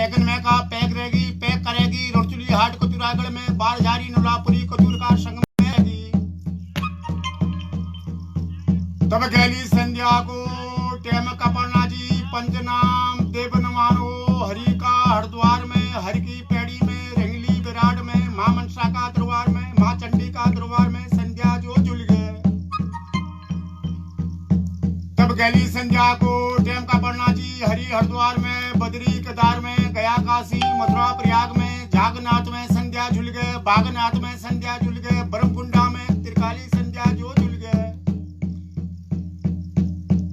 Pagan में का pack रहेगी, पैक करेगी रोचुली हाट कचुरागढ़ में, बार जारी नौलापुरी कचूर का संग में रहेगी। तब गैली संध्या को टेम कपड़ना जी पंचनाम देवन मानो, हरि का हरिद्वार में, हरि की पैड़ी में, रंगली विराट में, मां मनसा का दरबार में, मां चंडी का दरबार में संध्या जो झुल गए। तब गैली संध्या को टेम का पढ़ना जी हरि हरिद्वार में, बद्री केदार में, गया काशी मथुरा प्रयाग में, जागनाथ में संध्या झुल गए, बागनाथ में संध्या झुल गए, ब्रह्मकुंडा में त्रिकाली संध्या जो झुल गए।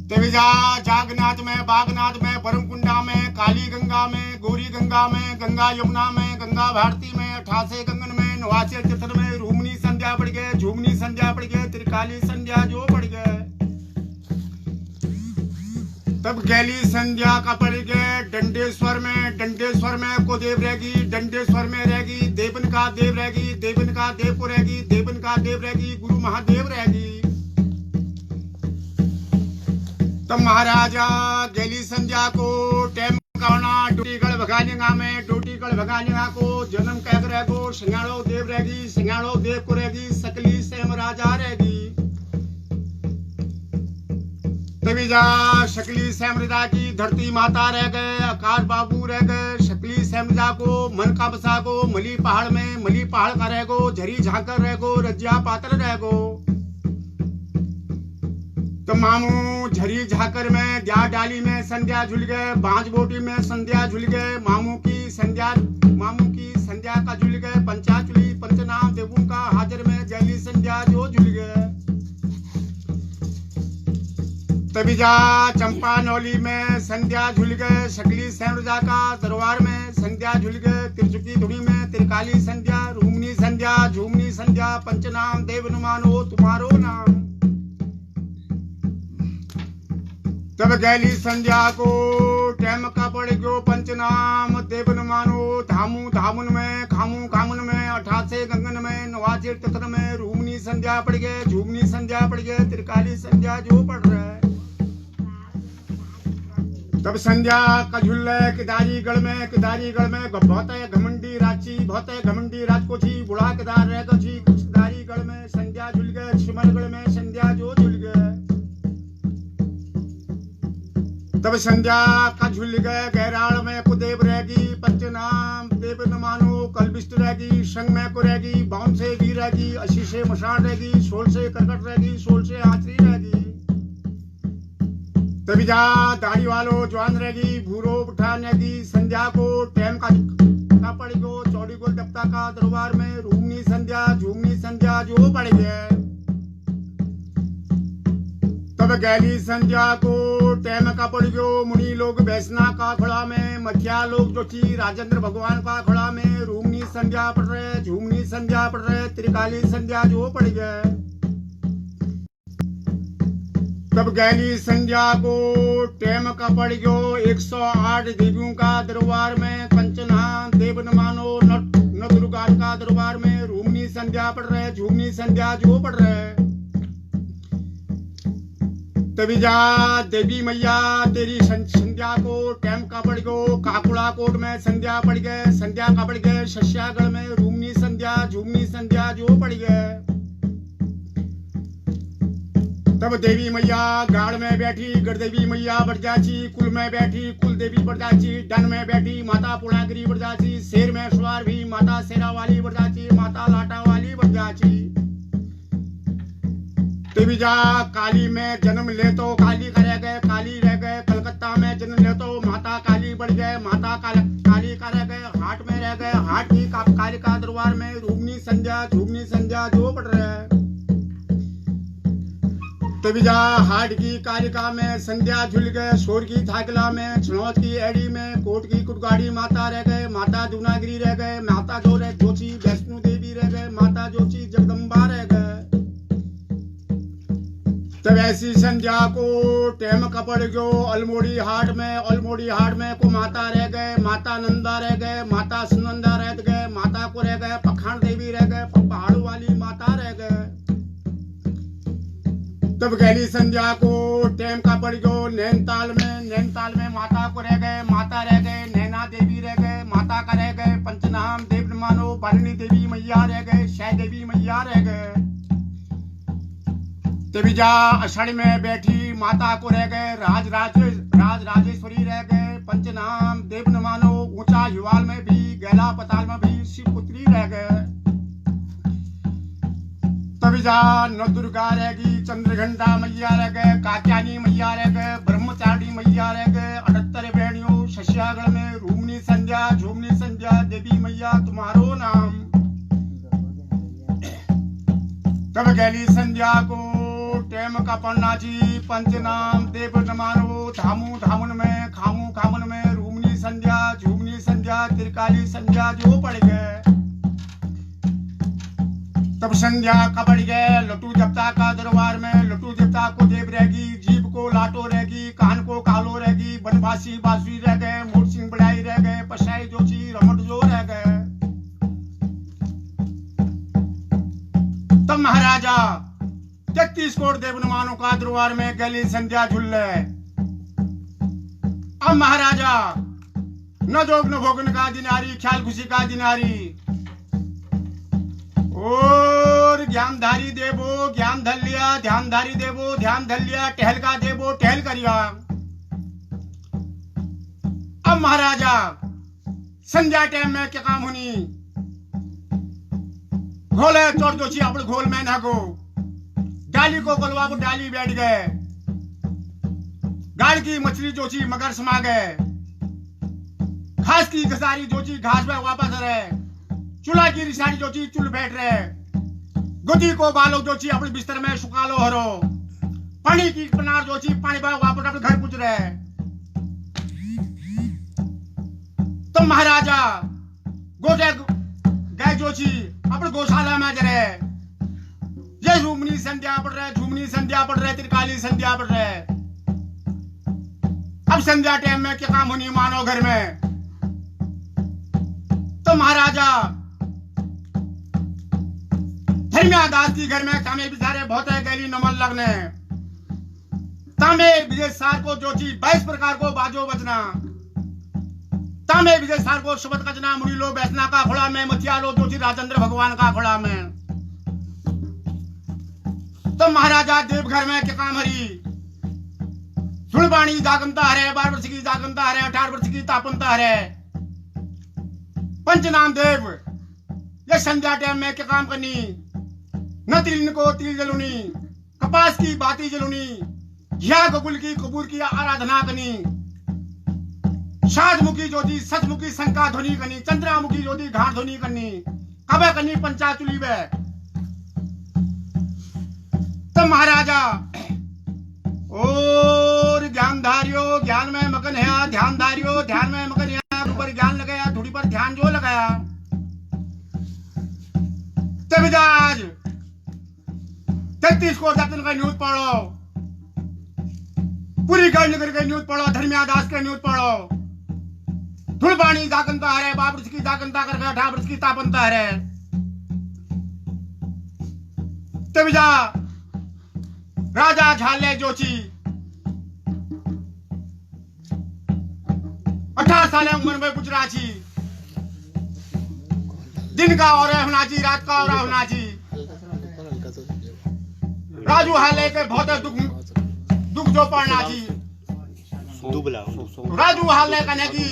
तेविजा जागनाथ में, बागनाथ में, ब्रह्मकुंडा में, काली गंगा में, गौरी गंगा में, गंगा यमुना में, गंगा भारती में, 88 गंगन में, 89 तीर्थन में रूमनी संध्या पड़ गए, झूमनी संध्या पड़ गए, त्रिकाली संध्या जो पड़ गए। तब गैली संध्या का पड़ गए डंडेश्वर में, डंडेश्वर में को देव रहेगी, डंडेश्वर में रहेगी, देवन का देव रहेगी, देवन का देव को रहेगी, देवन का देव रहेगी, गुरु महादेव रहेगी। तब महाराजा गैली संध्या को टेम कावना डोटीगढ़ भगालिंगा में, डोटीगढ़ भगालिंगा को जन्म कह रहेगो, सिंगाड़ो देव रहेगी, सिंगाड़ो देव को रहेगी, सकली सेम राजा रहेगी। तभी जा शकली सेमरजा की धरती माता रह गए, आकाश बाबू रह गए, शकली सेमरजा को मन का बसा को, मली पहाड़ में, मली पहाड़ का रह गो, झरी झाकर रह गो, रजिया पात्र रह गो। तो मामू झरी झाकर में, द्या डाली में संध्या झुल गए, बांझ बोटी में संध्या झुल गए, मामू की संध्या का झुल गए, पंचाचुली पंचनाम देवों का हाजिर में जैली संध्या जो झुल गए। तभी जा चंपा नौली में संध्या झुल गए, शकली सेमरजा का दरबार में संध्या झुल गए, त्रिचुकी धुनी में त्रिकाली संध्या, रूमनी संध्या, झूमनी संध्या, पंचनाम देवन मानो तुम्हारो नाम। तब गैली संध्या को टेम का पड़ गयो पंचनाम देवन मानो, धामू धामुन में, खामू खामुन में, 88 गंगन में, 89 तीर्थन में रूमनी संध्या पड़ गए, झूमनी संध्या पड़ गए, त्रिकाली संध्या जो पड़ रहा है। तब संध्या का झुल है केदारीगढ़ में, केदारीगढ़ में बहुत है घमंडी रांची, बहुत है घमंडी राजकोची, बुढ़ा केदार रह गई, केदारीगढ़ में संध्या झुल गए, शिमलगढ़ में संध्या जो झुल गए। तब संध्या का झुल गए गैराड़ में कुदेव रहेगी, पंचनाम देवन मानो, कलबिष्ट रहेगी, संग में को रहेगी, बाउन से भी रहेगी, 80 से मशान रहेगी, 16 से करकट रहेगी, 16 से आचरी रहेगी। तभी जा दाढ़ी वालों जवान रहेगी, भूरो उठान रहेगी, संध्या को टेम का पड़ गो, चौड़ी गोल दफ्ता का दरबार में रूमनी संध्या, झूमनी संध्या जो पड़ गए। तब गैली संध्या को टेम का पड़ गयो, मुनि लोग वैष्णा का खड़ा में, मथिया लोग जोची राजेंद्र भगवान का खड़ा में रूमनी संध्या पड़ रहे, झूमनी संध्या पड़ रहे, त्रिकाली संध्या जो पड़ गए। तब गैली संध्या को टेम का पड़ गयो 108 देवियों का दरबार में, कंचना देवन मानो, न दुर्गा का दरबार में रूमनी संध्या पड़ रहे, झूमनी संध्या जो पड़ रहे। तभी जा देवी मैया तेरी संध्या को टेम का पड़ गयो, काकुड़ा कोट में संध्या पड़ गए, संध्या का पड़ गए, शस्यागढ़ में रूमनी संध्या, झूमनी संध्या जो पड़ गए। तब देवी मैया गाड़ में बैठी, गढ़देवी मैया बढ़ जाची, कुल में बैठी कुल देवी बढ़ जाची, डन में बैठी माता पुणागिरी बढ़ जाची, शेर में सवार भी माता शेरा वाली बढ़ जाची, माता लाटा वाली बढ़ जाची। तभी जा काली में जन्म ले तो काली का रह गए, काली रह गए, कलकत्ता में जन्म ले तो माता काली बढ़ गए, माता काली का रह गए, हाट में रह गए, हाट की काली का दरबार में रूमनी संध्या, झूमनी संध्या जो पड़ रहे हैं। तभी जा हाट की कालिका में संध्या झुल गए, शोर की थाकला में, छनौत की एड़ी में, कोट की कुटगाड़ी माता रह गए, माता दूनागिरी रह गए, माता जोची वैष्णो देवी रह गए, माता जोची जगदम्बा रह गए। तब ऐसी संध्या को टेम का पड़ गयो अलमोड़ी हाट में को माता रह गए, माता नंदा रह गए, माता सुनंदा रह गए, माता को रह गए, पखान देवी रह गए, पहाड़ों वाली माता रह गए। तब गैली संध्या को टेम का पड़ गयो नैनताल में माता को रह गए, माता रह गए, नैना देवी रह गए, मैया रह गए। तेविजा अषाढ़ में बैठी माता को रह गए। राज राजेश्वरी रह गए। पंचनाम देव न मानो। ऊंचा युवाल में भी गैला पताल में भी शिव पुत्री रह गए। तविजा नव दुर्गा रहेगी। चंद्रघंटा मैया रह गए। कात्यायनी मैया रह गए। ब्रह्मचारिणी मैया रह गए। 78 बहनियों शस्यागढ़ में रूमनी संध्या झूमनी संध्या देवी मैया तुम्हारो नाम। तब गैली संध्या को टेम का पढ़ना जी। पंचनाम देव न मानो। धामू धामुन में खामू खामुन में रूमनी संध्या झूमनी संध्या त्रिकाली संध्या जो पड़ गए। तब संध्या का बढ़ गए। लट्टू देवता का दरबार में लट्टू देवता को देव रहेगी। जीभ को लाटो रहेगी। कान को कालो रहेगी। बनवासी बासुरी रह गए। मोर सिंह बड़ाई रह गए। पशाई जोशी रमट जो रह गए। तब महाराजा 33 कोट देवनमानों का दरबार में गली संध्या झुल्ले। अब महाराजा न जोग न भोगन का दिनारी ख्याल खुशी का दिनारी। और ज्ञानधारी देवो ज्ञान धर लिया। ध्यानधारी देवो ध्यान धर लिया। टहल का देवो टहल करिया। अब महाराजा संध्या टाइम में क्या काम होनी। घोले चोर जोशी अपने घोल में ना गो। डाली को गलवा को डाली बैठ गए। गाल की मछली जोची मगर समा गए। घास की घसारी जोची घास में वापस रहे। चूल्हा की रिसारी जोची चुल बैठ रहे। गुदी को बालो जोची अपने बिस्तर में सुखालो हरो। पानी की पनार जोची पानी में वापस अपने घर पूछ रहे। तो महाराजा गोटे गए जोची अपने गौशाला में जरे। ये झूमनी संध्या पढ़ रहे। झूमनी संध्या पढ़ रहे। त्रिकाली संध्या पढ़ रहे। अब संध्या टाइम में क्या काम होनी मानो घर में। तो महाराजा धर्मिया दास की घर में तामे बिचारे बहुत है गैली नमन लगने। तामे विजय सार को जोची 22 प्रकार को बाजो बजना। तामे विजय सार को शब्द कजना मुनि लो बैठना का घोड़ा में मथिया लो जोची राजेंद्र भगवान का घोड़ा में। तो महाराजा देवघर में क्या काम हरी। सुनबाणी जागमता हरे। 12 वर्ष की जागमता हरे। 18 वर्ष की तापनता हरे। पंचनाम देव ये संध्या टाइम में क्या काम करनी। न तिल को तिल जलुनी। कपास की बाती जलुनी। घिया गगुल की कपूर की आराधना करनी। साजमुखी ज्योति सचमुखी शंका ध्वनि करनी। चंद्रामुखी ज्योति घाट ध्वनि करनी। कबे करनी पंचाचुली में। तब महाराजा और ज्ञानधारियों ज्ञान में मगन है। ध्यानधारियों ध्यान में मगन है। ऊपर ज्ञान लगाया धुड़ी पर ध्यान जो लगाया। तब आज 33 को दत्तन का न्यूज पढ़ो। पूरी गढ़नगर के न्यूज पढ़ो। धर्मिया दास के न्यूज पढ़ो। धुलबाणी जागनता हरे। 12 वर्ष की जागनता करके 18 वर्ष की तापनता हरे। तब जा राजा झाले जोशी 18 साल उम्र में गुजरा छी। दिन का और होना चाहिए रात का और होना चाहिए। राजू हाले के बहुत दुख जो पड़ना चाहिए। राजू हाले कहने की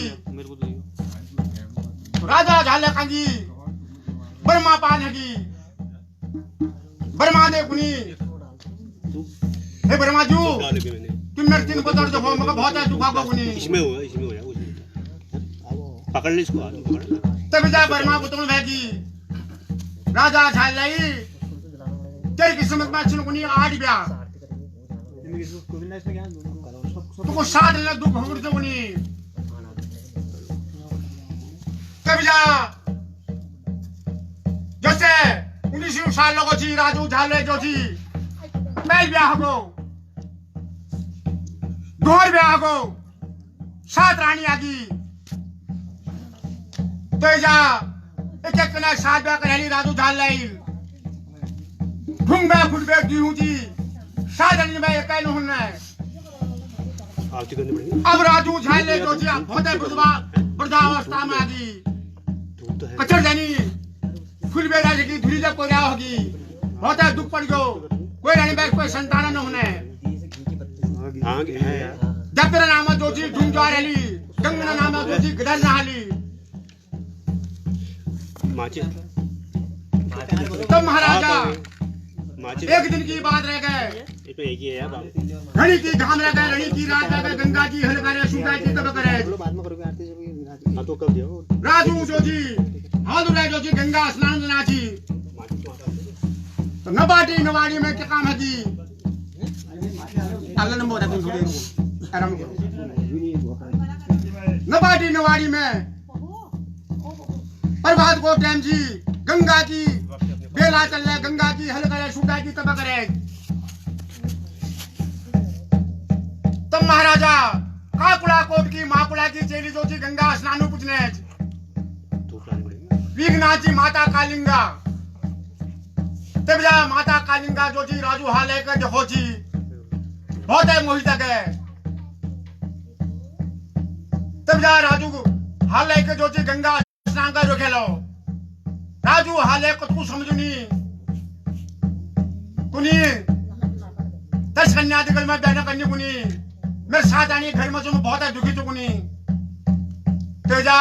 राजा झाले कंगी बर्मा पाने की बर्मा दे कुनी। हे ब्रह्माजू तुम मेरे तीन पत्थर देखो मगर बहुत है दुखा को कुनी। इसमें हो जाए पकड़ ले इसको। तब जा बर्मा को तुम भेगी। राजा झाले तेरी किस्मत में छिन कुनी 8 ब्याह। तुमको 7 लाख दुख भोग तो कुनी। तब जा जैसे 19 साल लोगों छी राजू झाले जोशी पहल ब्याह को दोहर ब्याह को 7 रानी आगी। तो जा एक एक कना 7 ब्याह करेली राजू झाले घूम बे फुट बे दी जी 7 रानी में एक ही नहीं है। अब राजू झाले जोशी बहुत है वृद्धावस्था में आगी। कचर जानी फुल बेरा की धुरी जब कोई होगी बहुत है दुख पड़ गयो कोई रहने बैठ कोई संतान न होने हाँ है यार जब तेरा नाम जो चीज ढूंढ जा रही गंगा नाम जो चीज गदर नहाली माचिस तब महाराजा माचिस एक दिन की बात रह गए ये तो एक ही है यार बाबू घड़ी की घाम रह गए घड़ी की रात रह गए गंगा जी हल करे सूखा जी तब करे हाँ तो कब दियो राजू जो जी हाथ उठाए जो जी गंगा स्नान नाची तो नबाटी नवाड़ी में क्या काम है जी अल्लाह ने बोला तुम थोड़ी आराम करो नबाटी नवाड़ी में प्रभात को टाइम जी गंगा की बेला चल रहा है गंगा की हल करे सूखा जी तब करे तब महाराजा काकुड़ा कोट की माकुड़ा की चेली जो थी गंगा स्नानु पूछने विघ्नाची माता कालिंगा तब जा माता कालिंगा जो थी राजू हाल है जो हो थी बहुत है मोहित है तब जा राजू हाल है जो थी गंगा स्नान का रोके लो राजू हाल है को तू समझुनी कुनी 10 कन्या दिगल में बहना कन्या कुनी मेरे साथ आनी घर में जो बहुत है दुखी चुकुनी तेजा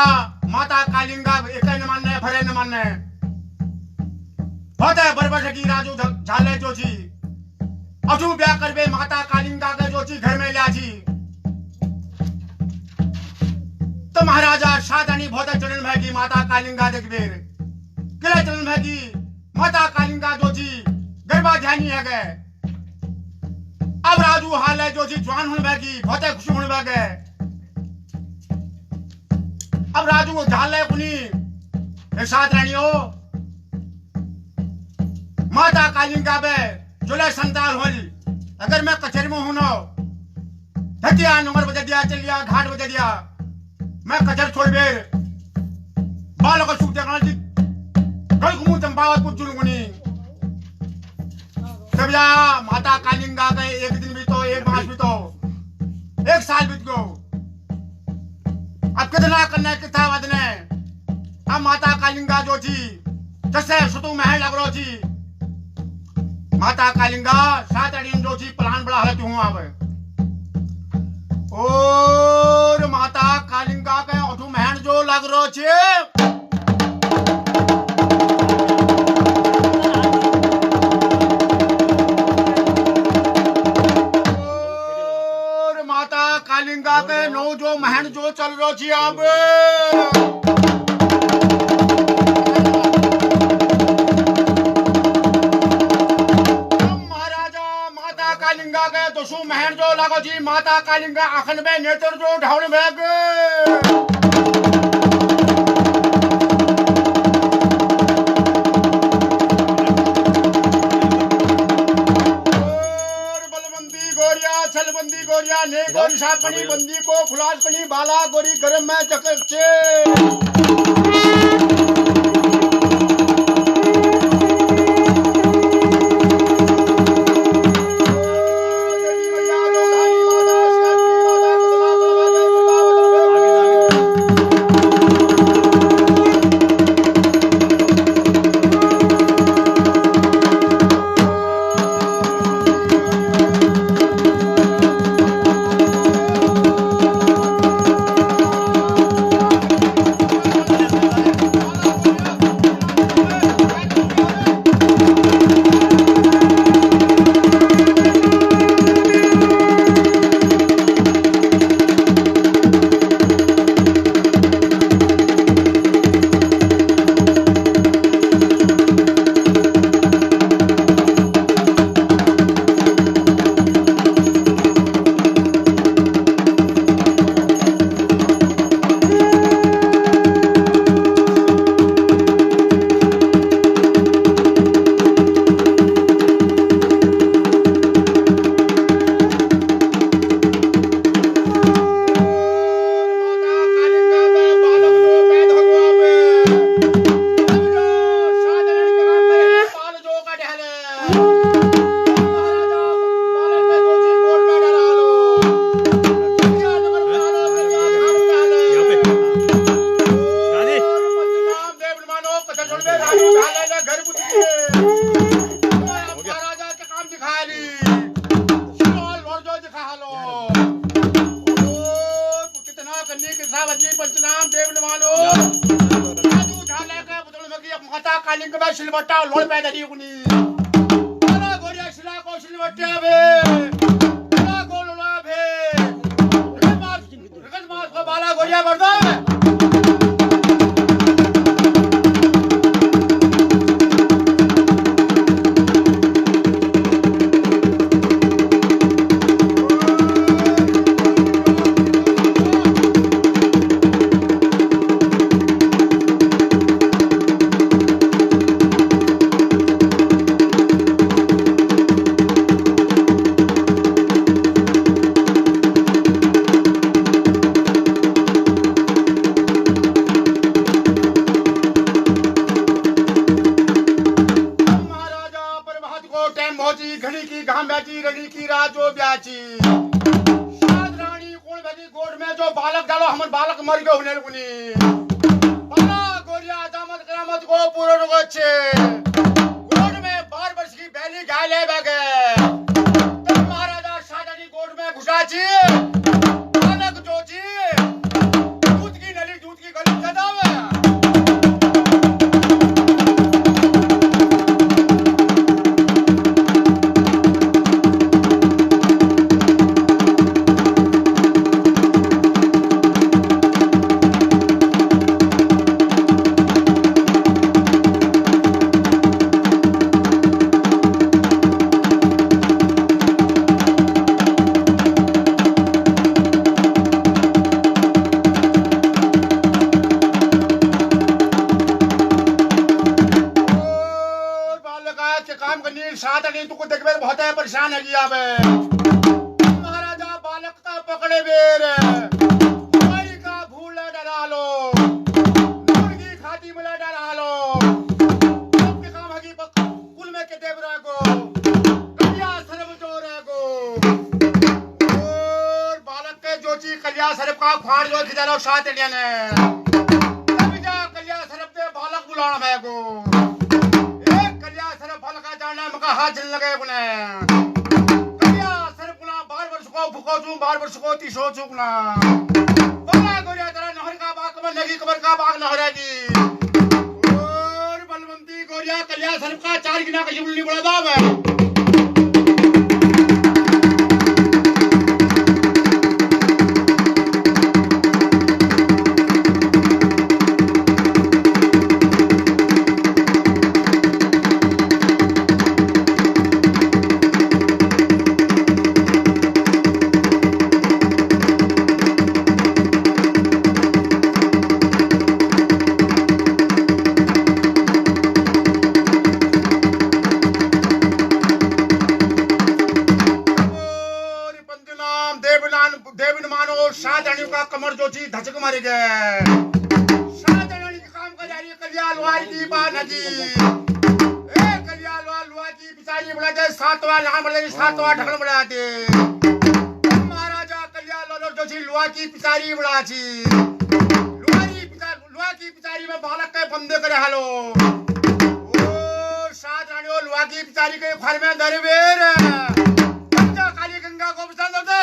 माता कालिंगा एक न मानने फरे न मानने बहुत है बरबर की राजू झाले जो छी अजू ब्याह करबे माता कालिंगा के जो छी घर में लिया छी तो महाराजा साथ आनी बहुत है चरण भाई की माता कालिंगा देख बेर किला चरण भाई की माता कालिंगा जो छी गरबा ध्यानी है गए अब राजू हाल है जो जी जवान होने बैगी बहुत है खुशी होने बैगे अब राजू को झाल है कुनी एक साथ रहनी हो माता कालिंगा बे जुले संतान होली अगर मैं कचहरी में हूं ना धकिया नंबर बजा दिया चल दिया घाट बजा दिया मैं कचहरी छोड़ बेर बालों को सूख देखना जी गल घूमू चंपावत कुछ जुलूंगी तब जा माता कालिंगा का एक दिन भी तो एक मास भी तो एक साल बीत गयो अब कितना करना कितना वदने अब माता कालिंगा जो थी जैसे सुतु महल लग रही थी माता कालिंगा 7 अड़ी जो थी प्लान बड़ा हालत हूँ अब और माता कालिंगा के उठू महल जो लग रही थी कालिंगा के नो जो महन जो चल रही थी अब महाराजा माता कालिंगा के दसू महन जो लगो थी माता कालिंगा अखन में नेत्र जो ढाउन बैग बंदी गोरिया ने गोरी साहब बनी बंदी को खुलास बनी बाला गोरी गरम में जकड़ पंचनाम देव नमानो साधु झाले के बदल में की माता कालिंग में सिलबट्टा लोड़ पे दरी कुनी बड़ा गोरिया शिला को सिलबट्टा बे बड़ा गोलला बे रगत मास को बाला गोरिया बरदा घड़ी की घाम बैठी रड़ी की रात जो ब्याची शाद रानी कोण बैठी गोड़ में जो बालक डालो हमर बालक मर गयो हुने कुनी बड़ा गोरिया दामत करामत को पूरो रगोचे गोड़ में 12 वर्ष की बैली गाय ले बगे तब महाराजा शादानी गोड़ में घुसाची बालक जोची दूध की नली दूध की गली जदावे तुको देखबे बहुत है परेशान है जी आबे महाराजा बालक का पकड़े बेर हमारी का भूल डरा लो मुर्गी खाती मिला डरा लो के काम हगी कुल में के देवरा को कलिया सरब जोरे को और बालक के जोची कलिया सरब का फाड़ जो खिजारो साथ इंडिया ने तभी जा कलिया सरब के बालक बुलाना है को मका हाथ जल लगे गुने करिया सर पुना 12 वर्ष को भूखो छू 12 वर्ष को 30 हो चुकना बड़ा गोरिया तेरा नहर का बाग में लगी कबर का बाग नहरेगी और बलवंती गोरिया कलिया सर का 4 गिना का जुलनी बड़ा दाव है कमर जोची धचक मारे गए शाहजहानी के काम का जारी कलिया लोहार की बात नजी ए कलिया लोहार की बिचारी बड़ा दे सातवां यहां बड़ा 7वां ढकल बड़ा दे महाराजा कलिया लोहार जोची लोहार की बिचारी बड़ा छी लोहार की बिचारी में बालक के बंदे करे हालो ओ शाहजहानी लोहार की बिचारी के घर में दरवेर बच्चा काली गंगा को पसंद होता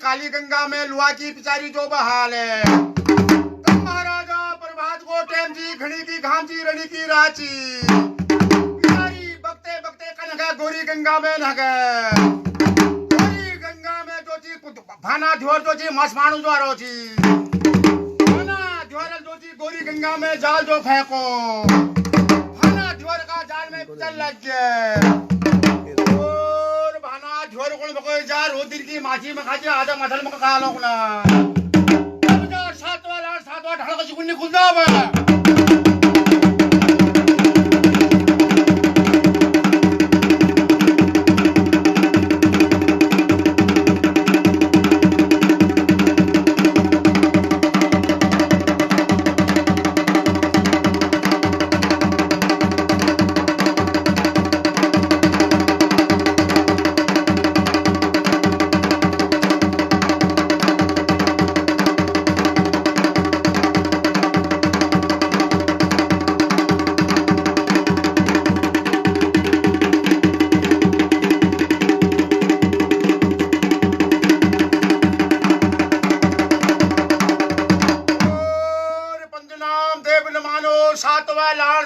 काली गंगा में लुआ की पिचारी जो बहाल है तब महाराजा प्रभात को टेम जी घड़ी की घाम जी रड़ी की राची पिचारी बकते बकते कनगा गोरी गंगा में नगे गोरी गंगा में जो जी भाना ध्योर जो जी मस मानू जो रो जी भाना ध्योर जो जी गोरी गंगा गंगा में जाल जो फेंको, भाना ध्योर का जाल में चल लग गया। और भाना ध्योर को बको जार हो दिन की माछी में खाती आधा मसल में खा लो ना। अब जा सातवा ढाल का चिकुन्नी खुल जावे।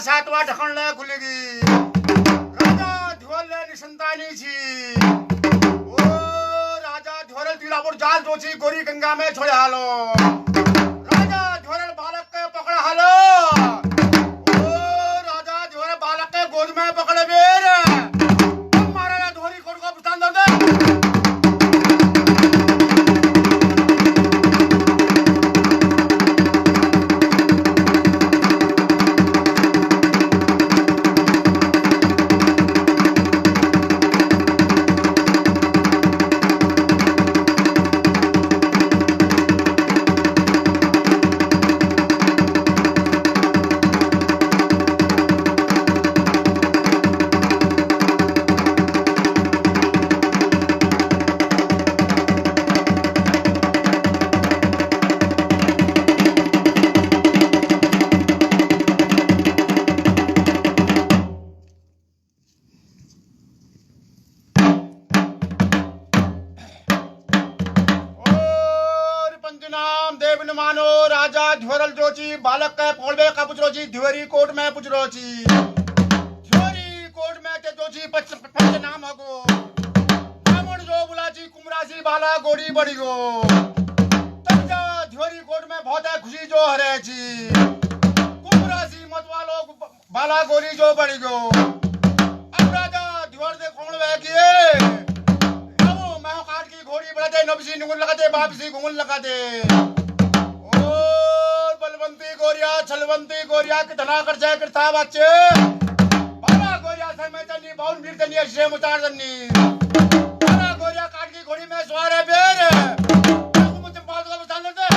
सातवा ढकन ले खुलेगी। राजा ध्योल निसंतानी छी। ओ राजा ध्योल तिलापुर जाल जोची गोरी गंगा में छोड़े हालो। राजा ध्योल बालक के पकड़ हालो। ओ राजा ध्योल बालक के गोद में पकड़े बेर। तुम महाराजा धोरी कोट को प्रस्थान दो दे। मानो राजा ध्वरल जोची बालक के पोलबे का पुचरोची ध्वरी कोट में पुचरोची ध्वरी कोट में के जोची पंच नाम हगो ब्राह्मण जो बुलाची कुमरासी बाला गोरी बड़ी गो तब जा ध्वरी कोट में बहुत है खुशी जो हरे छी कुमरासी मत वालो बाला गोरी जो बड़ी गो। अब राजा ध्वर दे कोण वे किए अब मैं काट की घोड़ी बढ़ाते नबसी नुगुन लगाते बापसी घुंगुन लगाते। बलवंती गोरिया छलवंती गोरिया कितना कर जाए करता बच्चे बाला गोरिया सर में तन्नी बाउन भीड़ तन्नी अशे मुतार तन्नी बाला गोरिया काट की घोड़ी में सवार है बेर मुझे बात का बता लेते।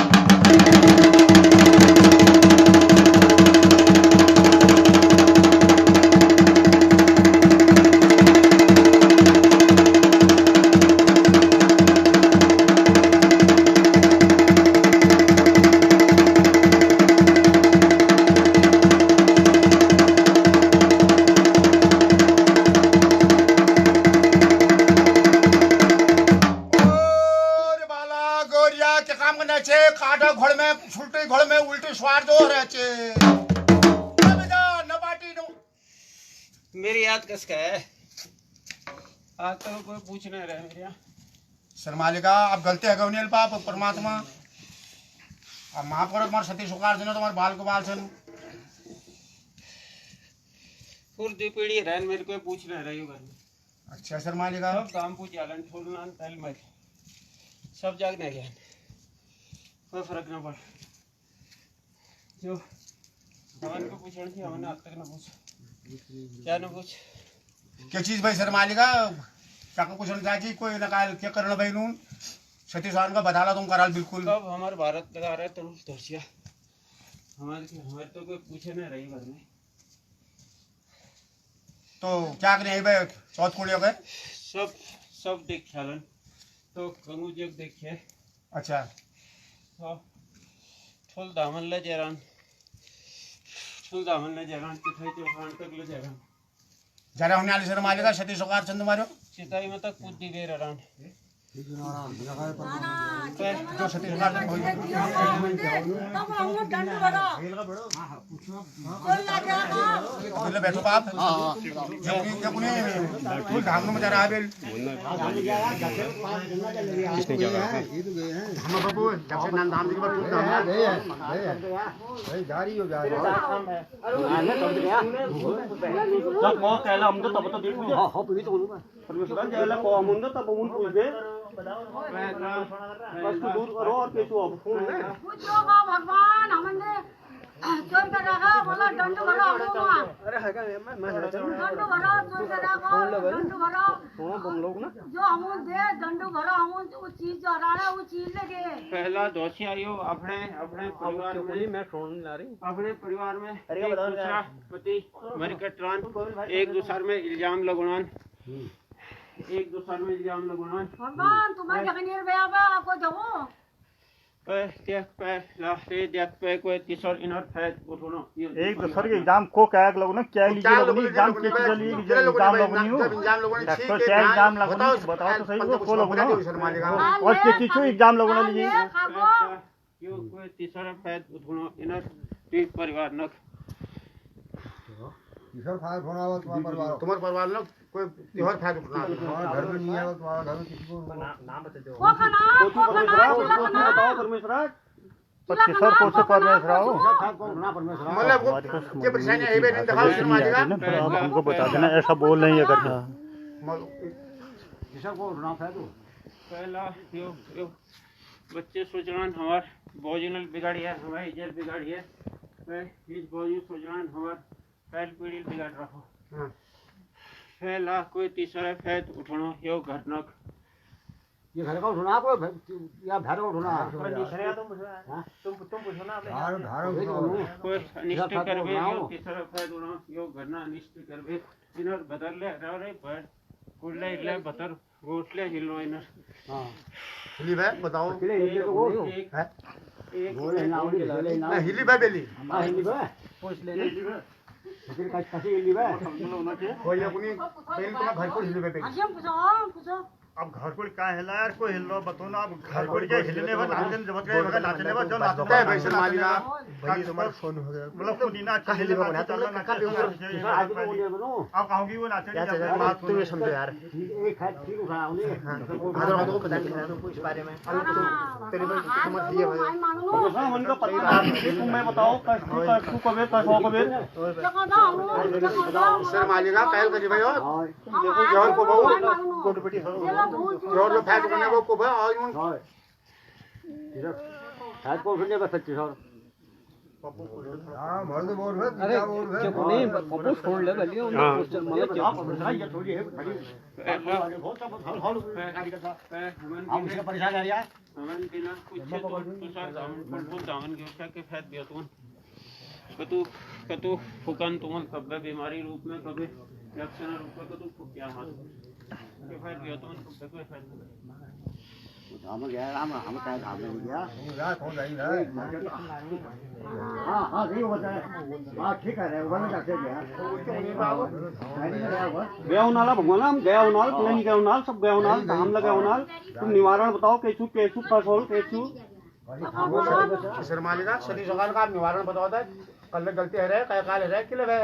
घोड़ में उल्टी सवार जो रहे चे नपाटी नो मेरी याद किसका है? आज तो कोई पूछ नहीं रहा मेरे यहाँ। शर्मालिका अब गलती है गवनियल पाप परमात्मा अब महापौर तुम्हारे सती सुकार जनो तुम्हारे बाल को बाल सन पूरी पीढ़ी रहन मेरे को पूछ नहीं रही घर में। अच्छा शर्मालिका सब काम पूछ आलन ठोलनान तल मत सब जागने गए कोई फर्क ना पड़ जो हवन को पूछने थी हमने आज तक ना पूछ क्या ना पूछ क्या चीज भाई शर्मालिका क्या पूछना चाहिए कोई ना काल क्या करना भाई नून सती स्वान का बता तुम कराल बिल्कुल कब हमारे भारत लगा रहे तो धरसिया हमारे तो कोई पूछे नहीं रही घर में तो क्या करें भाई चौथ कोड़ी हो गए सब देख ख्यालन तो कंगू जग देखिए। अच्छा ठोल दामन ले जरान किथे जो खान तक ले जरान जरा होने वाली शर्मालिका सती सुकार चंद मारो चिताई में तक कूद दी गई रान जो सती सुकार चंद होई ले बैठो बाप जब उन्हें फूल धाम में जरा आबेल किसने क्या कहा हम बाबू जब से नाम धाम जी के बाद फूल धाम भाई जारी हो जा रही जब को कहला हम तो तब तो देख पूछे हां पूरी तो बोलूंगा परमेश्वर कहला को हम तो तब उन पूछ दे बस तो दूर करो और कैसे अब फोन ले पूछो बा भगवान हमने चोर कर रहा बोला दंड भरो हुआ अरे है क्या मैं दंड भरो चोर कर रहा दंड भरो सोना बम लोग ना जो हम दे दंड भरो हम वो चीज जो राणा वो चीज लेके पहला दोषी आयो अपने परिवार में मैं फोन ला रही अपने परिवार में एक दूसरा पति मर के ट्रांस एक दूसरे में इल्जाम लगाना भगवान तुम्हारे जगनीर बेबा को जाओ कोई तीसरा इनर फैट उठोनो एक दूसरे के एग्जाम को क्या लोग ना क्या लीजिए लोग एग्जाम के लिए एग्जाम लोग नहीं हो डॉक्टर क्या एग्जाम लोग बताओ तो सही को लोग ना और किसी एग्जाम लोग ना लीजिए क्यों कोई तीसरा फैट उठोनो इनर परिवार न तुम्हारे परिवार में कोई त्योहार फायदा उठना घर में नहीं आया तुम्हारा घर में किसी को नाम बता दो को का नाम बताओ परमेश्वर किशोर को से परमेश्वर आओ मतलब ये परेशानी है बे नहीं दिखाओ शर्मा जी का आप हमको बता देना ऐसा बोल नहीं है करना किशोर को नाम है तो पहला यो बच्चे सोच रहे हैं हमार भोजनल बिगाड़ी है हमारी इज्जत बिगाड़ी है इस भोजन सोच रहे हैं हमार पहल पीढ़ी बिगाड़ रखो पहला कोई तीसरा फैत उठनो यो घटनक ये घर का उठना को या घर का उठना तुम पूछो ना कोई अनिष्ट करबे यो तीसरा फैत उठनो यो घटना अनिष्ट करबे इनर बदल ले रे पर कुले इले बतर गोटले हिलो इनर हां हिली बे बताओ किले हिली को एक ना हिली बे बेली हां हिली बे पूछ ले फिर कैसे हिली बे कोई अपनी पहले तो घर को हिली बे हजम पूछो अब घर को क्या हिला यार कोई हिल लो बताओ ना अब घर को के हिलने में नाचने जब गए मगर नाचने में जो नाचो है वैसे मालिका भाई तुम्हारा फोन हो गया मतलब खुद ही ना अच्छा हिल बना तो ना आज को बोलिए बनो आप कहोगी वो नाचने बात तुम ये समझो यार एक है ठीक उठाना उन्हें आदर को पता नहीं तो कुछ बारे में तेरे में समझ दिए भाई हां मन का पता तुम मैं बताओ कैसे कबे कैसे कबे सर मालिका पहल करी भाई और देखो जोर को बहु कोट बेटी जोर जो फैट करने को भाई आज उन शायद को फिरने बस सच्ची सर हां मर्द बोल रहे अरे क्यों नहीं पप्पू छोड़ ले भलियो उन्हें पोस्टर मतलब क्या परेशान ये थोड़ी है बड़ी बहुत सब हॉल गाड़ी का हम उसका परेशान है यार हमन बिना कुछ तो साथ हम दामन के उसका के फैट बेतुन कतु फुकन तुमन कब्बे बीमारी रूप में कभी लक्षण रूप में कतु क्या हाथ के फैट बेतुन कब्बे को फैट हम गया हम क्या काम ले गया रात हो गई है हां सही होता है हां ठीक है वो बंद करके गया गया उनाला भगवान हम गया उनाल प्लान गया उनाल सब गया उनाल धाम लगा उनाल तुम निवारण बताओ कैसु कसोल कैसु सर मालिका सदी सकाल का निवारण बताओ कल गलती है रे काय काल है किले बे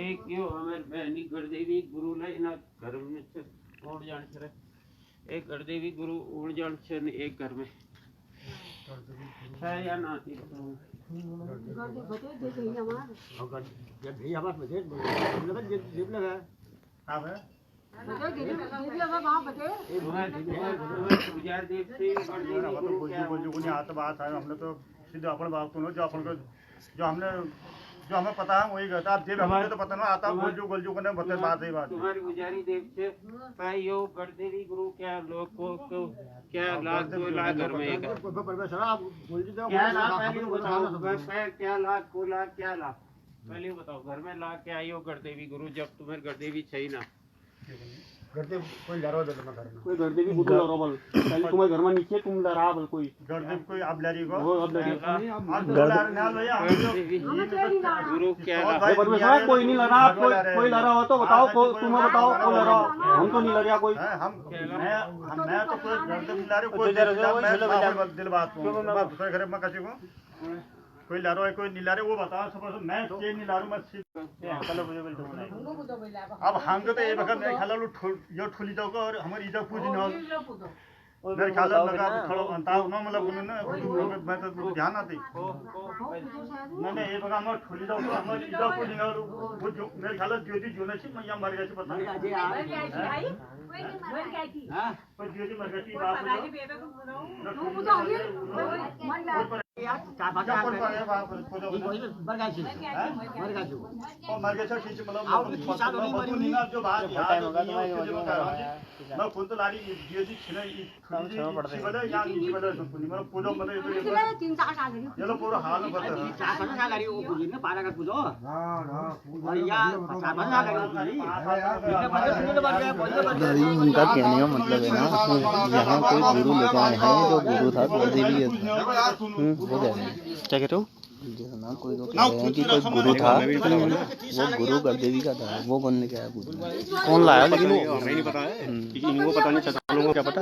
एक यो हमारे बहनी गढ़देवी गुरु ले ना घर में से उड़ जान छे एक गढ़देवी गुरु उड़ जान छे एक घर में है या ना थी जब भी हमारे बजे लगा जीप लगा हां है गुजार देव से गुरु ने हाथ बात है हमने तो सीधे अपन बात सुनो जो अपन को जो हमें पता है वही कहता आप जेब हमें तो पता ना आता गोलजू करने बता बात है बात तुम्हारी गुजारी देव से पाइयो गढ़देवी गुरु क्या लोग को क्या लाख 2 लाख घर में एक परमेश्वर आप गोलजू दो क्या लाख पहले बताओ क्या लाख को लाख क्या लाख पहले बताओ घर में लाख क्या आयो गढ़देवी गुरु जब तुम्हारी गढ़देवी छई ना कोई लड़ो दे मैं घर में कोई घर देवी बुद्धू लड़ा बोल पहले तुम्हारे घर में नीचे तुम लड़ा बोल कोई गर्दन कोई अब लड़ी को वो अब लड़ी ना भैया गुरु क्या ये परमेश्वर कोई नहीं लड़ा आप कोई लड़ा हो तो बताओ तुम्हें बताओ कौन लड़ा हम तो नहीं लड़ा कोई हम मैं तो कोई गर्दन नहीं ला रहा कोई दिल बात को दूसरे घर में किसी को कोई ला रहा है कोई नहीं ला रहा वो बताओ सपोज मैं चेन नहीं ला रहा मैं चलो मुझे बोल अब हम तो ये बखत मेरे ख्याल यो ठुली जाओगे और हमारी इज्जत पूछ नहीं हो मेरे ख्याल लगा थोड़ा अंताव ना मतलब उन्होंने मैं तो ध्यान आती नहीं ये बखत हम ठुली जाओगे हमारी इज्जत पूछ नहीं हो वो जो मेरे ख्याल ज्योति जो नहीं मैं यहाँ मर गया पता नहीं कोई ज्योति मर गई बाप उनका कहने का मतलब है ना यहाँ कोई गुरु लेकर आए हैं जो गुरु था देवी क्या कहते हो ना कोई लोग कह रहे हैं कि कोई गुरु था वो गुरु गढ़देवी का था वो बनने क्या है गुरु कौन लाया लेकिन वो हमें नहीं पता है इनको पता नहीं चलता लोगों को क्या पता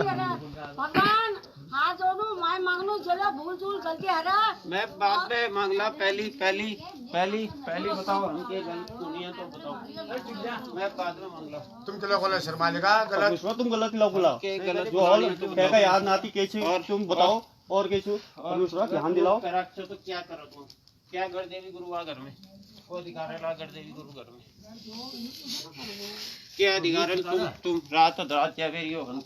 भगवान हाथ जोड़ो मैं मांगनो चला भूल चूल गलती हरा मैं बाद में मांगला पहली बताओ हम के गलत दुनिया तो बताओ मैं बाद में मांगला तुम चलो बोले शर्मा लेगा गलत तुम गलत बोला के गलत जो हॉल क्या याद ना आती कैसे और तुम बताओ और कैसे परमेश्वर ध्यान दिलाओ कराक्षो तो क्या करो तुम क्या कर देवी गुरु आ घर में वो अधिकार है ला कर देवी गुरु घर में क्या अधिकार है तुम रात या फिर यो हम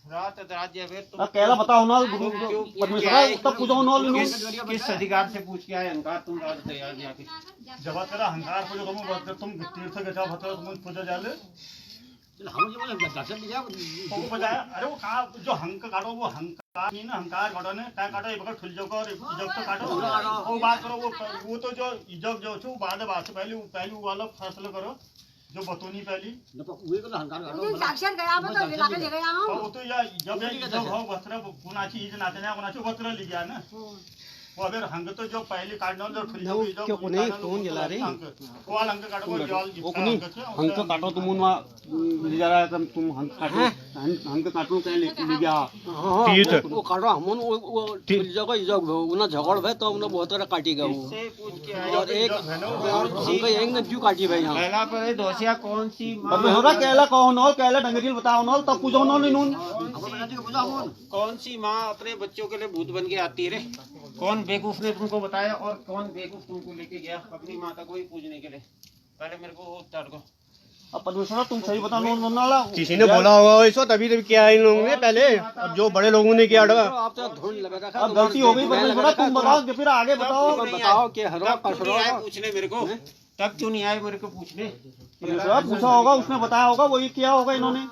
रात या फिर तुम कहला बताओ ना परमेश्वर तब पूछो ना किस अधिकार से पूछ के आए अहंकार तुम रात दया जाके जब तेरा अहंकार को तुम तीर्थ के जाओ तुम पूजा जाले बजाया अरे वो कहा जो हंक काटो वो हंकार नहीं ना हंकार काटो ने क्या काटो ये बगल ठुल जाओ और इज्जत तो काटो वो बात करो वो तो जो इज्जत जो छो बाद बात से पहले वो वाला फैसला करो जो बतौनी पहली साक्षर गया तो इलाके ले गया हूं वो तो या जब इज्जत हो वस्त्र कुणाची इज नाते ना कुणाची वस्त्र ले गया ना वो अगर हंग तो जो पहले काटना जो ठुल जाओ क्यों कोने फोन जला रहे वो वाला हंग काटो वो जल वो कोने हंग काटो तुम उनवा ले जा रहा है तुम हंग काटो के ले गया तीर्थ वो काटो हमन वो जगह जगह उना झगड़ भे तो उना बहुत तरह काटी गया से पूछ के आए और एक हमका एक ने क्यों काटी भाई यहां पहला पर दोषिया कौन सी अब होगा कहला कौन और कहला डंगरी बताओ ना तब पूछो ना नून कौन सी माँ अपने बच्चों के लिए भूत बन के आती है रे कौन बेवकूफ ने तुमको बताया और कौन बेवकूफ तुमको लेके गया अपनी माता को ही पूजने के लिए पहले मेरे को उत्तर को अब परमेश्वर तुम सही बता लो नाला किसी ने बोला होगा इसको तभी तभी किया इन लोगों ने पहले अब जो बड़े लोगों ने किया अब गलती हो गई परमेश्वर तुम बताओ कि फिर आगे बताओ कि हर पूछने मेरे को तब क्यों नहीं आए मेरे को पूछने परमेश्वर पूछा होगा उसने बताया होगा वही किया होगा इन्होंने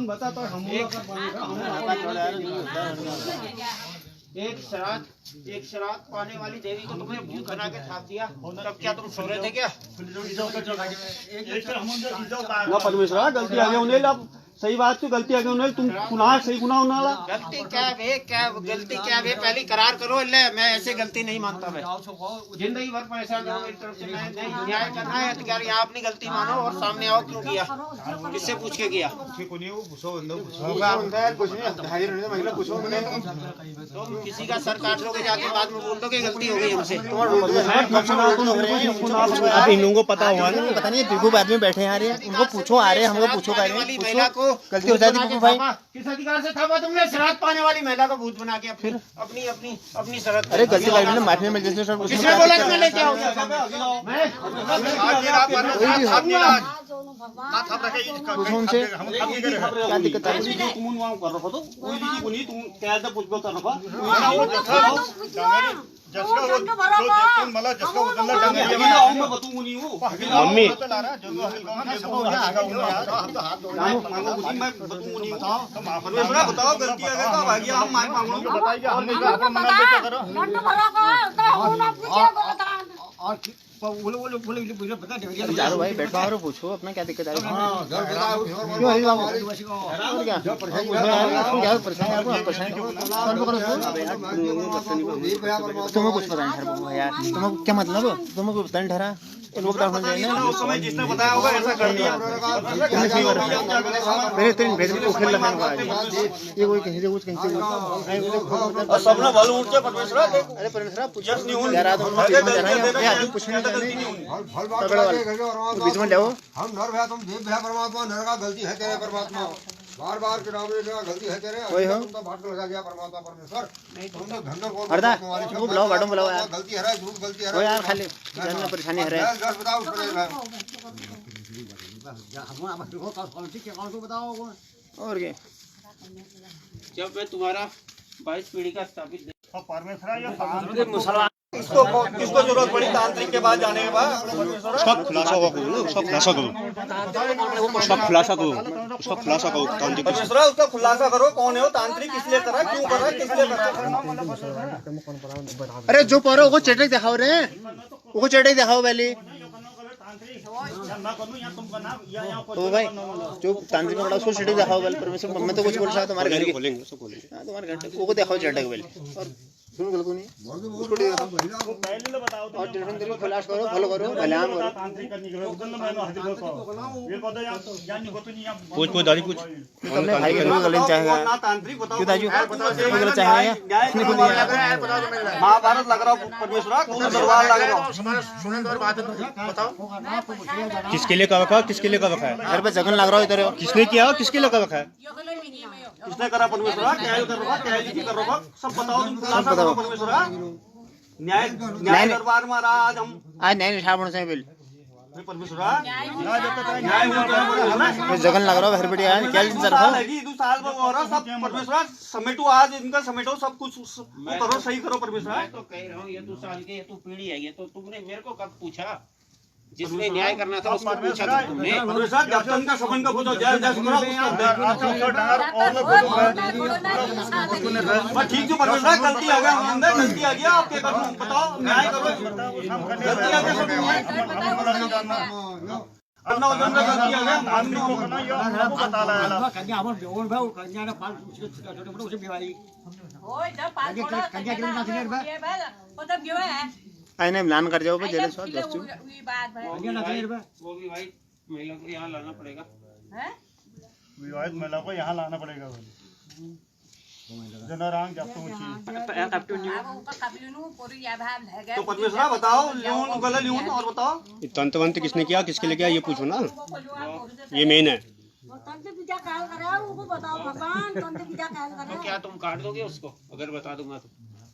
बता तो हम एक श्राद्ध पाने वाली देवी को तुमने भूत बना के छाप दिया तब क्या तुम सो रहे थे क्या परमेश्वर गलती आ गई उन्हें अब सही बात क्यों गलती आ गई उन्हें तुम गुनाह सही गुनाह उन्हें गलती क्या है गलती क्या है पहले करार करो ले मैं ऐसे गलती नहीं मानता मैं जिंदगी भर परेशान रहो मेरी तरफ से मैं न्याय करना है अधिकार यहाँ अपनी गलती मानो और सामने आओ क्यों किया किससे पूछ के किया तुम किसी का सर काट लोगे जाके बाद में बोल दोगे गलती हो गई हमसे अब इन लोगों को पता हुआ ना पता नहीं बेवकूफ आदमी बैठे हैं उनको पूछो आ रहे हमको पूछो कह रहे महिला को गलती हो जाती है भाई किस अधिकार से था तुमने श्राद्ध पाने वाली महिला को भूत बना के फिर अपनी शरत अरे गलती कर दी माफी में जैसे किसने बोला कि मैं लेके आऊंगा पूछो उनसे क्या दिक्कत है मम्मी बताओ गलती अगर तो भागी हम मार मांगो बताइए चारों भाई बैठ पाओ और पूछो अपना क्या दिक्कत आ रही है। क्यों हरी बाबू और क्या क्या परेशान है आप परेशान तुम्हें कुछ पता नहीं सर बाबू यार तुम्हें क्या मतलब तुम्हें कुछ पता नहीं ठहरा इनको पता होना चाहिए ना उस समय जिसने बताया होगा ऐसा कर दिया मेरे तेरे भेद में खेल रहा है ये कोई कहीं से कुछ सबने बल उठ के परमेश्वर अरे परमेश्वर पूछ यार तुम पूछने बीच में जाओ हम नर भया तुम देव भया परमात्मा नर का गलती है तेरे परमात्मा बार बार के नाम लेने का गलती है तेरे वही हो तुम तो भाट लगा गया परमात्मा परमेश्वर तुमने धंधर को हरदा वो बुलाओ बाटो बुलाओ यार गलती है झूठ गलती है वो यार खाली जानना परेशानी है रे बताओ उसको और क्या जब मैं तुम्हारा 22 पीढ़ी का स्थापित परमेश्वर इसको जरूरत पड़ी तांत्रिक के बाद जाने के बाद उसका खुलासा हुआ करो उसका खुलासा करो उसका खुलासा करो उसका खुलासा करो तांत्रिक परमेश्वर उसका खुलासा करो कौन है वो तांत्रिक किस लिए करा क्यों करा किस लिए करा अरे जो परो वो चटक दिखाओ रे वो चटक दिखाओ पहले तो भाई जो तांत्रिक में बड़ा उसको चटक दिखाओ पहले परमेश्वर मैं तो कुछ बोल रहा तुम्हारे घर खोलेंगे सब खोलेंगे तुम्हारे घर वो दिखाओ चटक पहले और सुनो गलत नहीं उसको दिखाओ पहले तो बताओ और टेंशन दे खलास करो फॉलो करो भलाम करो तांत्रिक करने के लिए उधर मैंने हदी को ये को तो यार नहीं को तो नहीं पूछ दादी पूछ तुमने भाई के लिए गलत चाहेगा ना तांत्रिक बताओ क्यों ताजू गलत चाहेगा इसने को दिया महाभारत लग रहा परमेश्वर कौन दरबार लग रहा सुने तो बात बताओ किसके लिए का रखा किसके लिए का रखा है घर पे जगन लग रहा है इधर किसने किया किसके लिए का रखा है किसने करा परमेश्वर क्या कर रहा क्या लिखी कर रहा सब बताओ तुम खुलासा करो परमेश्वर न्याय न्याय दरबार में आज हम आज नहीं निशा बन से बिल परमेश्वर न्याय हुआ जगन लग रहा है घर पे यार क्या चल रहा है लगी 2 साल में हो रहा सब परमेश्वर समेटो आज इनका समेटो सब कुछ करो सही करो परमेश्वर मैं तो कह रहा हूँ ये 2 साल के तू पीढ़ी है ये तो तुमने मेरे को कब पूछा जिसने न्याय करना था उसको पूछा था तुमने परमेश्वर जब तक का सबन का पूछो जय जय करो मैं ठीक जो परमेश्वर गलती आ गया अंदर गलती आ गया आपके करूं बताओ न्याय करो गलती आ गया सब अन्ना उधर का गलती आ गया आदमी को करना ये आपको बता रहा है कन्या हमर बेओर भाऊ कन्या ने पाल छोटे मोटे उसे बीमारी ओए जब पाल छोड़ा कन्या के ना ये भाई मतलब क्यों है आई ने प्लान कर जाओ पे जेल सो ये बात है कन्या ना करे वो भी भाई महिला को यहाँ लाना पड़ेगा हैं विवाहित महिला को यहाँ लाना पड़ेगा जनरांग जब तुम छी अब ऊपर कपिलनु पूरी या भाव है तो परमेश्वर बताओ ल्यून गला ल्यून और बताओ ये तंत्र किसने किया किसके लिए किया ये पूछो ना ये मेन है तंत्र पूजा काल करा वो बताओ भगवान तंत्र पूजा काल तो करा क्या तुम काट दोगे उसको अगर बता दूंगा तो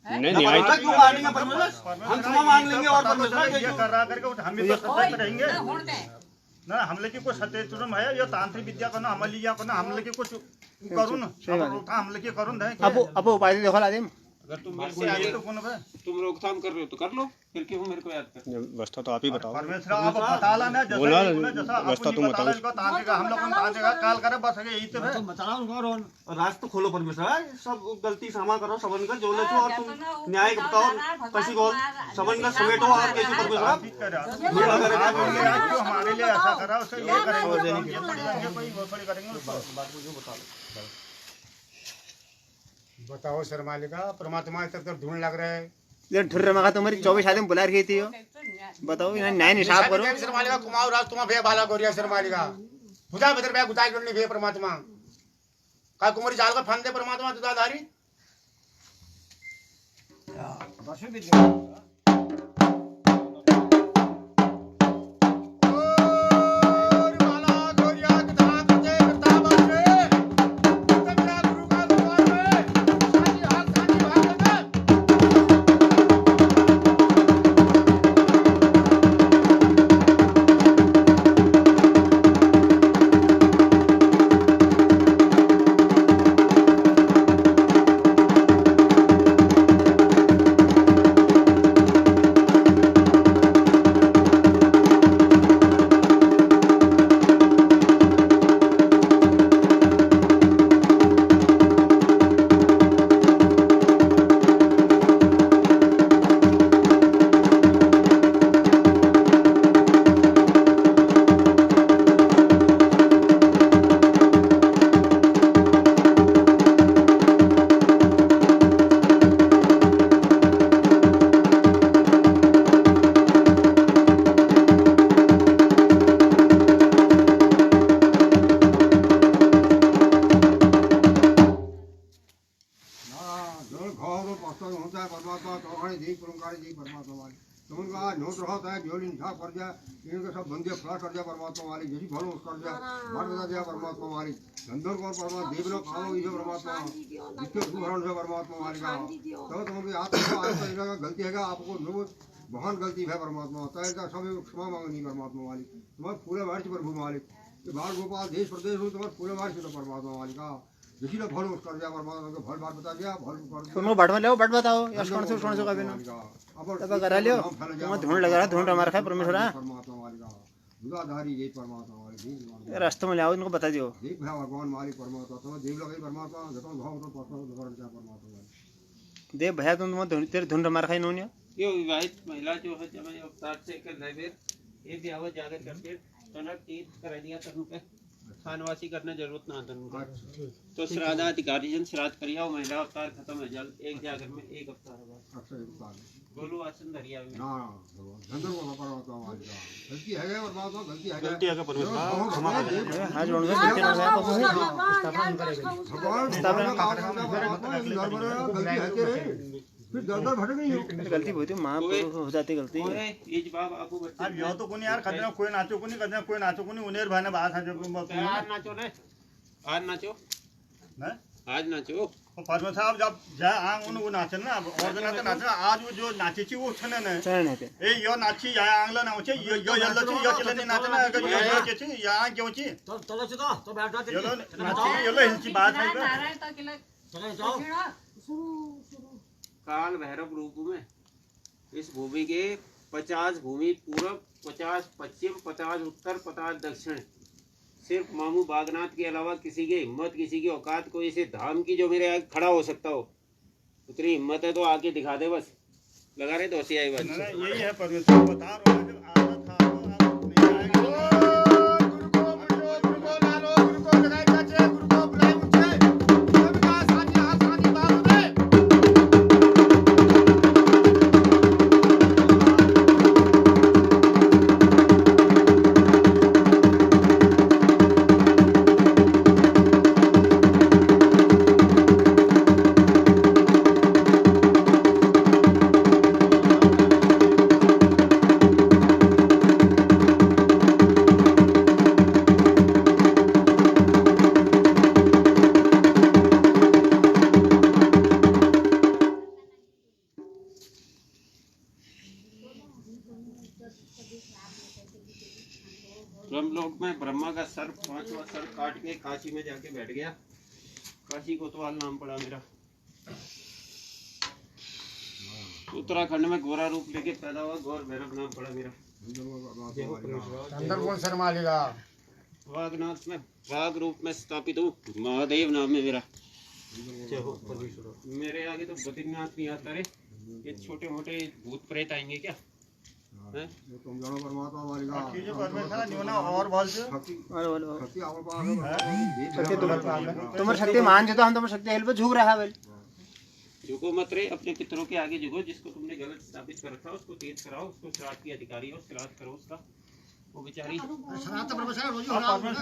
नहीं न्याय परमेश्वर क्यों मानेंगे परमेश्वर हम क्षमा मांग लेंगे और परमेश्वर ये कर रहा करके हम भी तो सत्य रहेंगे ना हमले की कोई सत्य तुरम है ये तांत्रिक विद्या करना हमले या करना हमले की कुछ करूं ना हमले की करूं है अब उपाय देखो लाजिम अगर तुम मेरे से आगे तुम रोकथाम कर रहे हो तो कर लो फिर क्यों मेरे को याद कर व्यवस्था तो आप ही बताओ परमेश्वर आप बता ला ना बोला जैसा व्यवस्था तुम बताओ तांत्रिक हम लोग तांत्रिक काल करे बस यही तो है बताओ करो रास्ता तो खोलो परमेश्वर सब गलती क्षमा करो सबन का जो ले और तुम न्याय बताओ कसी को सबन का समेटो और कैसे परमेश्वर हमारे लिए ऐसा करा उसे ये करेंगे कोई थोड़ी करेंगे बताओ शर्मालिका परमात्मा तक ढूंढ लग रहा है ये ठुर्रे मगा तुम्हारी 24 आदमी बुला रही थी बताओ इन्हें न्याय निशाब करो शर्मालिका कुमार राज तुम्हारा भे बाला गोरिया शर्मालिका खुदा बदर बे गुदाई करनी भे परमात्मा का कुमारी जाल का फंदे परमात्मा दुदाधारी नोट रहा था जोली निशा कर दिया इनके सब बंदे फ्लैट कर दिया परमात्मा मालिक जैसी भलो कर दिया बात बता दिया परमात्मा मालिक धंधर को परमात्मा देव लोग खाओ ये परमात्मा जिसके सुभरण से परमात्मा मालिक तो तुम्हारी आपका गलती है आपको महान गलती है परमात्मा तय का सब क्षमा मांगनी परमात्मा मालिक तुम्हारे पूरे वर्ष प्रभु मालिक बाल गोपाल देश प्रदेश हो तुम्हारे पूरे वर्ष परमात्मा मालिक जिसी ने भल कर दिया परमात्मा को भल बात बता दिया भल तुम बट में ले बट बताओ यस कौन से का बिना तब करा लियो तुम ढूंढ लगा रहा ढूंढ हमारा है परमेश्वर परमात्मा मालिक दुआधारी ये परमात्मा मालिक रास्ते में ले आओ इनको बता दियो देव भगवान मालिक परमात्मा तुम देव लोग परमात्मा जतो भाव तो परमात्मा देव भैया तुम तेरे ढूंढ मार खाई नोनिया ये विवाहित महिला जो है जब अवतार से कर रहे ये भी आवाज जाकर करके तनक तीर्थ करा दिया तनु पे खानवासी करने जरूरत ना तनु तो श्राद्धाधिकारी जन श्राद्ध करिया वो महिला अवतार खत्म है जल एक जागर में एक अवतार होगा बोलो आसन धरिया में हां धंधर को परमात्मा मालिक गलती है परमात्मा गलती है परमेश्वर क्षमा कर दे हां जोड़ में गलती गलती होती महापुरुष हो जाती गलती अब यो तो कोणी यार कदना कोई नाचो कोणी उनेर भाने बात है जब आज नाचो ने आज नाचो ना आज नाचो परमेश्वर साहब जब जा आंग उन नाचन ना और जना तो नाचना आज वो जो नाचीची वो छने ने चरण है ए यो नाची या आंगला नाचे यो यल्लो ची यो चले ने नाचना अगर यो केची या क्यों ची तो बैठ यो नाची यो हिंसी बात है काल भैरव रूप में इस भूमि के 50 भूमि पूर्व 50 पश्चिम 50 उत्तर 50 दक्षिण सिर्फ मामू बागनाथ के अलावा किसी की हिम्मत किसी की औकात कोई इसे धाम की जो मेरे आगे खड़ा हो सकता हो उतनी हिम्मत है तो आके दिखा दे बस लगा रहे दोषी आई बात यही है परमेश्वर बता रहा हूं जब आना था ब्रह्मलोक में ब्रह्मा का सर 5वां सर काट के काशी में जाके बैठ गया काशी कोतवाल नाम पड़ा मेरा उत्तराखंड में गोरा रूप लेके पैदा हुआ गौर भैरव नाम पड़ा मेरा वागनाथ में वाघ रूप में स्थापित हूँ महादेव नाम है मेरा मेरे आगे तो बद्रीनाथ नहीं आता रे ये छोटे मोटे भूत प्रेत आएंगे क्या तुम जानो परमात्मा मालिक परमेश्वर न्यूना और बोल तुम्हारी शक्ति मान जो तो हम तुम्हारी शक्ति हेल्प झुक रहा है झुको मत रे अपने पितरों के आगे झुको जिसको तुमने गलत साबित कर रखा उसको तीर्थ कराओ उसको श्राद्ध की अधिकारी हो श्राद्ध करो उसका वो बेचारी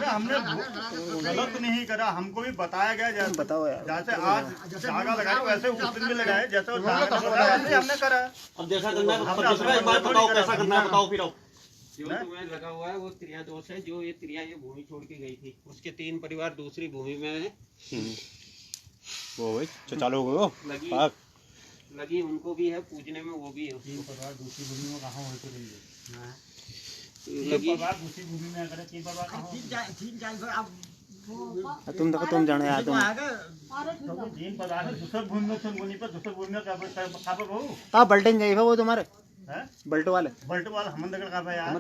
हमने गलत नहीं करा हमको भी बताया गया जैसे बताओ यार जैसे आज धागा लगाए वैसे उस दिन भी लगाए जैसे हमने करा अब जैसा करना है एक बार बताओ कैसा करना है बताओ फिर जो तुम्हें लगा हुआ है वो त्रिया दोष है जो ये त्रिया ये भूमि छोड़ के गई थी उसके 3 परिवार दूसरी भूमि में है वो चालू हो गयो लगी उनको भी है पूजने में वो भी है 3 परिवार दूसरी भूमि में कहां होते रहेंगे लगी दूसरी भूमि में अगर 3 परिवार तुम जानो यार तुम 3 परिवार दूसरी भूमि में भूमि पर दूसरी भूमि में क्या पर हो हां बल्टन जाइए वो तुम्हारे बल्टो वाले हम दगड़ का भाई यार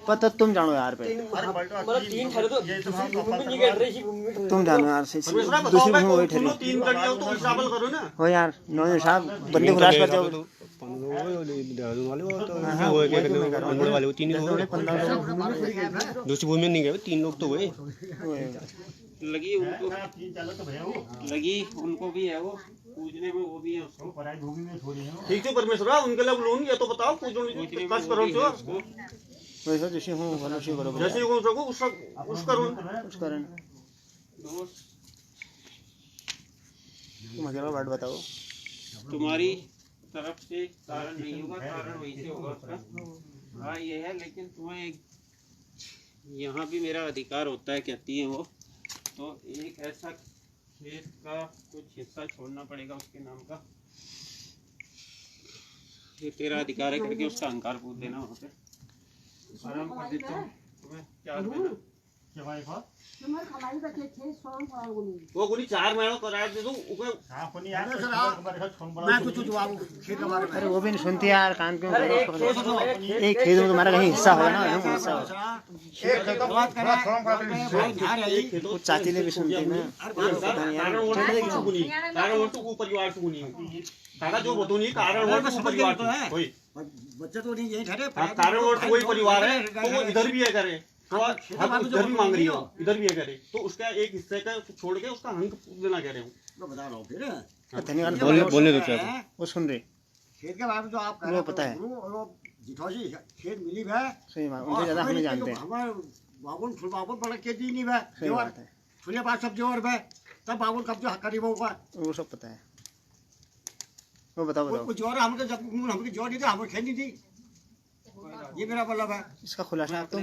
पता तुम जानो यार पे अरे बल्टो 3 ठहरे तो ये तो हम नहीं गड़ रही भूमि में तुम जानो यार से दूसरी भूमि वही ठहरी 3 गड़ियों तो हिसाब करो ना हो यार नो साहब बंदे खुलास कर जाओ दूसरी भूमि में नहीं गए 3 लोग तो हुए लगी उनको भी है वो पूजने में वो भी है उसको ठीक है परमेश्वर उनके लिए लोन ये तो बताओ पूजने कष्ट करो तो वैसा जैसे हूं वैसे करो जैसे हो सको उस करो उस करें तुम अकेला बात बताओ तुम्हारी तरफ से कारण नहीं होगा, कारण वहीं से होगा उसका। हाँ ये है, लेकिन तुम्हें एक यहाँ भी मेरा अधिकार होता है कहती है वो, तो एक ऐसा खेत का कुछ हिस्सा छोड़ना पड़ेगा उसके नाम का। ये तेरा अधिकार है करके उसका अहंकार पूछ देना वहाँ पे। आराम कर देता हूँ तुम्हें 4 महीना। क्या भाई बात तुम्हारे खलाई बचे थे सोन पड़ाओ वो गोली 4 महीनों कराया दे दूँ ऊपर। हाँ कोनी यार मैं कुछ जवाब खेत के बारे में। अरे वो भी नहीं सुनती यार, कान क्यों एक खेत में तुम्हारा कहीं हिस्सा होगा ना, हिस्सा होगा। एक खेत बात कर रहा है वो चाची ने भी सुनती ना। कारण वोट तो परिवार से नहीं दादा जो बतौनी कारण वोट तो परिवार तो है वही बच्चे तो नहीं यही ठहरे। कारण वोट वही परिवार है, तो वो इधर भी है करे तो इधर भी मांग रही हो, इधर भी है करे, तो उसका एक हिस्से का छोड़ के उसका हक देना कह रहे हूँ। मैं बता रहा हूँ फिर धन्यवाद। बोलने दो चाचा। वो सुन रही, खेत के बारे में जो आप कह रहे वो हो पता है। वो जिठौजी खेत मिली है सही बात, उनसे ज्यादा हम नहीं जानते हैं। हमारे बाबुन फुल बाबुन बड़ा खेत ही नहीं है सही बात है, फुले बात सब जोर है तब बाबुन कब जो करीब होगा वो सब पता है। वो बताओ कुछ जोर हमको जब हमको जोर नहीं था हमको खेत नहीं थी, ये मेरा मतलब है। इसका खुलासा आप तो